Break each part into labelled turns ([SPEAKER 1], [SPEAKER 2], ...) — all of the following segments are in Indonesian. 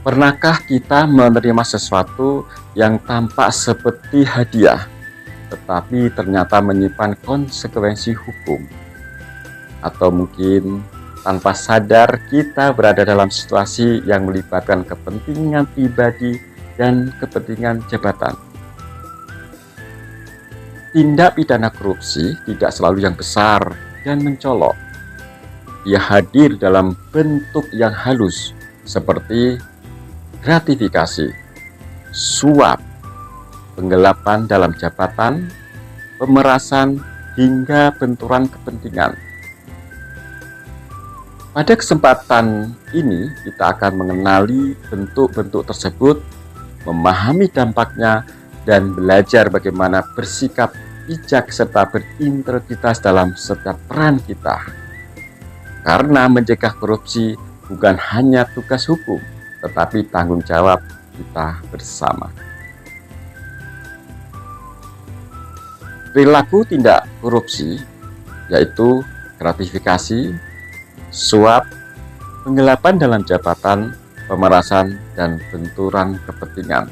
[SPEAKER 1] Pernahkah kita menerima sesuatu yang tampak seperti hadiah, tetapi ternyata menyimpan konsekuensi hukum? Atau mungkin tanpa sadar kita berada dalam situasi yang melibatkan kepentingan pribadi dan kepentingan jabatan. Tindak pidana korupsi tidak selalu yang besar dan mencolok. Ia hadir dalam bentuk yang halus seperti gratifikasi, suap, penggelapan dalam jabatan, pemerasan, hingga benturan kepentingan. Pada kesempatan ini, kita akan mengenali bentuk-bentuk tersebut, memahami dampaknya, dan belajar bagaimana bersikap bijak serta berintegritas dalam setiap peran kita. Karena mencegah korupsi bukan hanya tugas hukum, tetapi tanggung jawab kita bersama. Perilaku tindak korupsi yaitu gratifikasi, suap, penggelapan dalam jabatan, pemerasan, dan benturan kepentingan.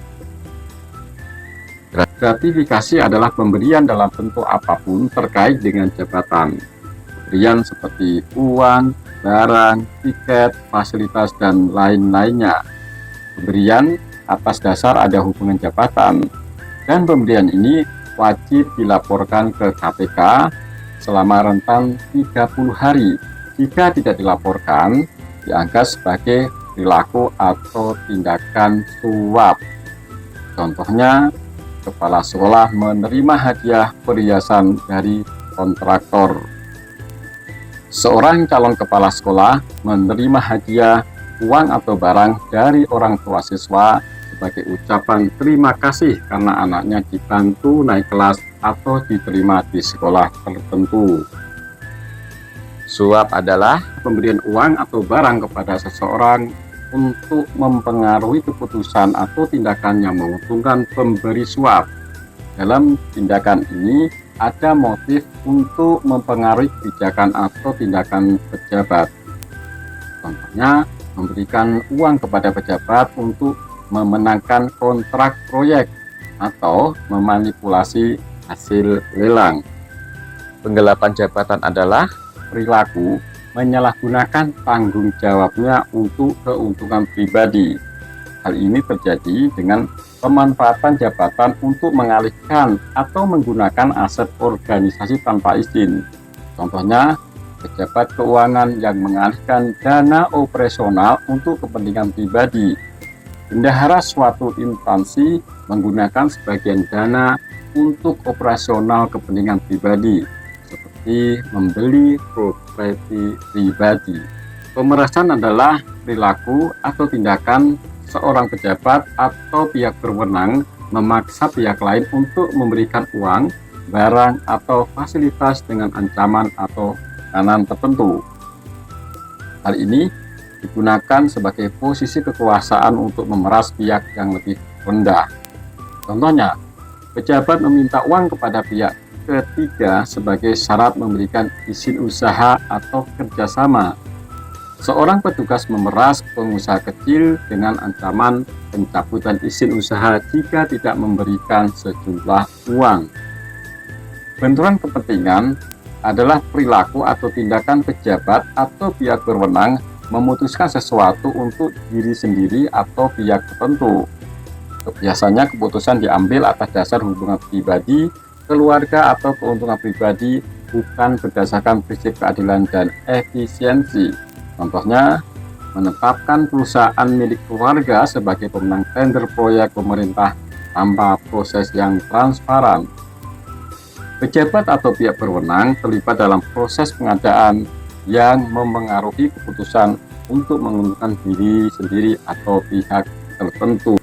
[SPEAKER 1] Gratifikasi adalah pemberian dalam bentuk apapun terkait dengan jabatan. Pemberian seperti uang, barang, tiket, fasilitas, dan lain-lainnya. Pemberian atas dasar ada hubungan jabatan, dan pemberian ini wajib dilaporkan ke KPK selama rentan 30 hari. Jika tidak dilaporkan, dianggap sebagai perilaku atau tindakan suap. Contohnya, kepala sekolah menerima hadiah perhiasan dari kontraktor. Seorang calon kepala sekolah menerima hadiah uang atau barang dari orang tua siswa sebagai ucapan terima kasih karena anaknya dibantu naik kelas atau diterima di sekolah tertentu. Suap adalah pemberian uang atau barang kepada seseorang untuk mempengaruhi keputusan atau tindakan yang menguntungkan pemberi suap. Dalam tindakan ini ada motif untuk mempengaruhi kebijakan atau tindakan pejabat. Contohnya, memberikan uang kepada pejabat untuk memenangkan kontrak proyek atau memanipulasi hasil lelang. Penggelapan jabatan adalah perilaku menyalahgunakan tanggung jawabnya untuk keuntungan pribadi. Hal ini terjadi dengan pemanfaatan jabatan untuk mengalihkan atau menggunakan aset organisasi tanpa izin. Contohnya, pejabat keuangan yang mengalihkan dana operasional untuk kepentingan pribadi. Bendahara suatu instansi menggunakan sebagian dana untuk operasional kepentingan pribadi, seperti membeli properti pribadi. Pemerasan adalah perilaku atau tindakan seorang pejabat atau pihak berwenang memaksa pihak lain untuk memberikan uang, barang, atau fasilitas dengan ancaman atau tekanan tertentu. Hal ini digunakan sebagai posisi kekuasaan untuk memeras pihak yang lebih rendah. Contohnya, pejabat meminta uang kepada pihak ketiga sebagai syarat memberikan izin usaha atau kerjasama. Seorang petugas memeras pengusaha kecil dengan ancaman pencabutan izin usaha jika tidak memberikan sejumlah uang. Benturan kepentingan adalah perilaku atau tindakan pejabat atau pihak berwenang memutuskan sesuatu untuk diri sendiri atau pihak tertentu. Biasanya keputusan diambil atas dasar hubungan pribadi, keluarga, atau keuntungan pribadi, bukan berdasarkan prinsip keadilan dan efisiensi. Contohnya, menetapkan perusahaan milik keluarga sebagai pemenang tender proyek pemerintah tanpa proses yang transparan. Pejabat atau pihak berwenang terlibat dalam proses pengadaan yang memengaruhi keputusan untuk menguntungkan diri sendiri atau pihak tertentu.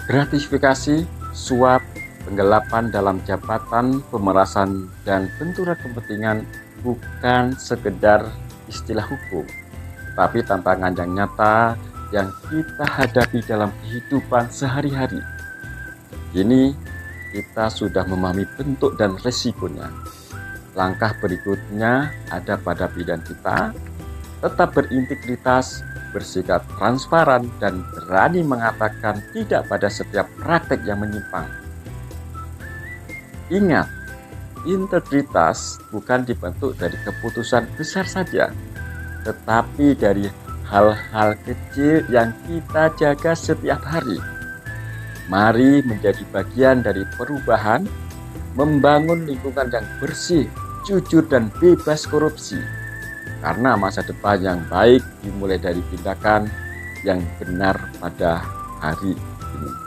[SPEAKER 1] Gratifikasi, suap, penggelapan dalam jabatan, pemerasan, dan benturan kepentingan bukan sekedar istilah hukum, tapi tantangan yang nyata yang kita hadapi dalam kehidupan sehari-hari. Kini kita sudah memahami bentuk dan resikonya. Langkah berikutnya ada pada pilihan kita, tetap berintegritas, bersikap transparan, dan berani mengatakan tidak pada setiap praktek yang menyimpang. Ingat, integritas bukan dibentuk dari keputusan besar saja, tetapi dari hal-hal kecil yang kita jaga setiap hari. Mari menjadi bagian dari perubahan, membangun lingkungan yang bersih, jujur, dan bebas korupsi. Karena masa depan yang baik dimulai dari tindakan yang benar pada hari ini.